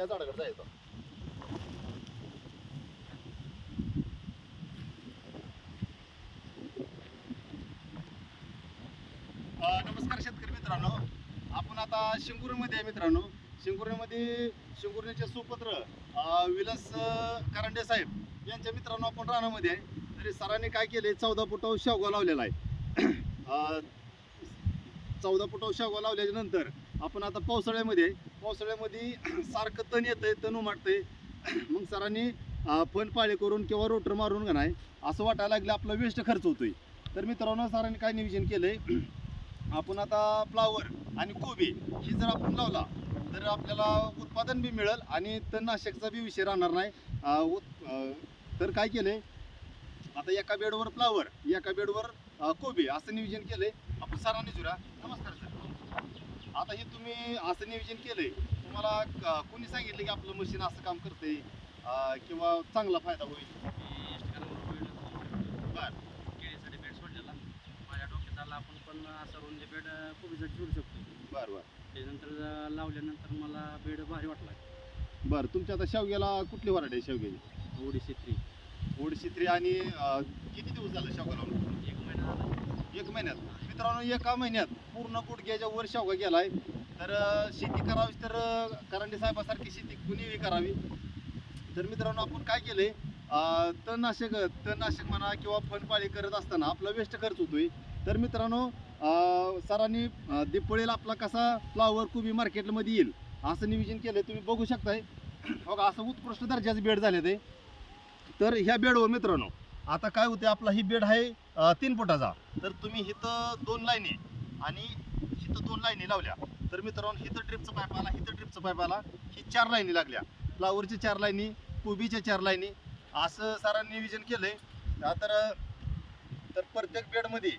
त्या झाडाकडे जायचं. नमस्कार शेतकरी मित्रांनो, आपण आता शिंगुर्णीमध्ये आहे मित्रांनो. शिंगुर्णीचे सुपुत्र विलास करंडे साहेब यांच्या मित्रांनो आपण रानामध्ये आहे. तरी सरांनी काय केले, 14 फुटावर शेवगा लावलेला आहे. 14 फुटावर शेवगा लावल्याच्या नंतर आपण आता पावसाळ्यामध्ये सारखं तण येतंय, तण उमटतंय. मग सरांनी फन पाळी करून किंवा रोटर मारून का नाही असं वाटायला लागलं आपला वेस्ट खर्च होतोय. तर मित्रांनो सरांनी काय नियोजन केलंय, आपण आता फ्लावर आणि कोबी ही जर आपण लावला तर आपल्याला उत्पादन बी मिळेल आणि तणनाशकचा बी विषय राहणार नाही. तर काय केलंय, आता एका बेडवर फ्लावर, एका बेडवर कोबी असं नियोजन केलंय आपण. सरांनी जुरा नमस्कार सर. आता हे तुम्ही असं नियोजन केलंय, तुम्हाला कोणी सांगितलं की आपलं मशीन असं काम करतंय किंवा चांगला फायदा होईल? बरं, केळीसाठी बेड सोडलेला माझ्या डोक्यात आला, आपण पण असं रुंदी बेड कोबीसाठी जोडू शकतो. बरं बरं त्यानंतर लावल्यानंतर मला बेड भारी वाटला. बरं. तुमच्या आता शेवग्याला कुठली वरायटी आहे शेवग्याची? ओडीसी 3 आणि किती दिवस झाले शेवगा लावून? 1 महिना झाला. 1 महिन्यात. मित्रांनो, एका महिन्यात पूर्ण गुडघ्याच्या वर शेवगा गेलाय. तर शेती करावी तर करंडे साहेबासारखी शेती कुणीही करावी. तर मित्रांनो, आपण काय केलंय, तणनाशक म्हणा किंवा फनपाळी करत असताना आपला वेस्ट खर्च होतोय. तर मित्रांनो, सरांनी दिपळीला आपला कसा फ्लावर कोबी मार्केटमध्ये येईल असं नियोजन केलंय. तुम्ही बघू शकताय बघा, असं उत्कृष्ट दर्जाचं बेड झाले ते. तर ह्या बेडवर मित्रांनो आता काय होते, आपला ही बेड आहे 3 फुटाचा. तर तुम्ही इथं 2 लाईनी आणि इथं 2 लाईनी लावल्या. तर मित्रांनो, इथं ड्रिपचं पाईप आला, इथं ड्रिपचं पाईप आला, ही 4 लाईनी लागल्या. फ्लावरच्या 4 लाईनी, कोबीच्या 4 लाईनी, असं सारांनी नियोजन केलंय. तर प्रत्येक बेडमध्ये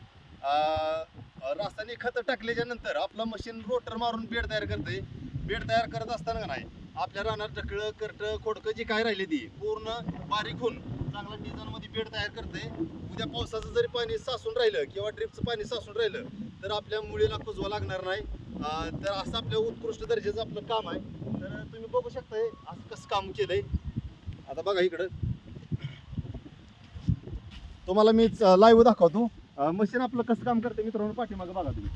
रासायनिक खतं टाकल्याच्या नंतर आपलं मशीन रोटर मारून बेड तयार करते. बेड तयार करत असताना का नाही आपल्या रानात ढकळं, करटं, खोडकं जी काय राहिली ती पूर्ण बारीक होऊन चांगला डिझाईनमध्ये बेड तयार करते. उद्या पावसाचं जरी पाणी साचून राहिलं किंवा ड्रिपचं पाणी साचून राहिलं तर आपल्या मुळीला कुजवा लागणार नाही. तर असं आपल्या उत्कृष्ट दर्जाचं आपलं काम आहे. तर तुम्ही बघू शकताय असं कसं काम केलंय. आता बघा इकडं तुम्हाला मी लाईव्ह दाखवतो मशीन आपलं कसं काम करते. मित्रांनो, पाठीमागं बघा तुम्ही.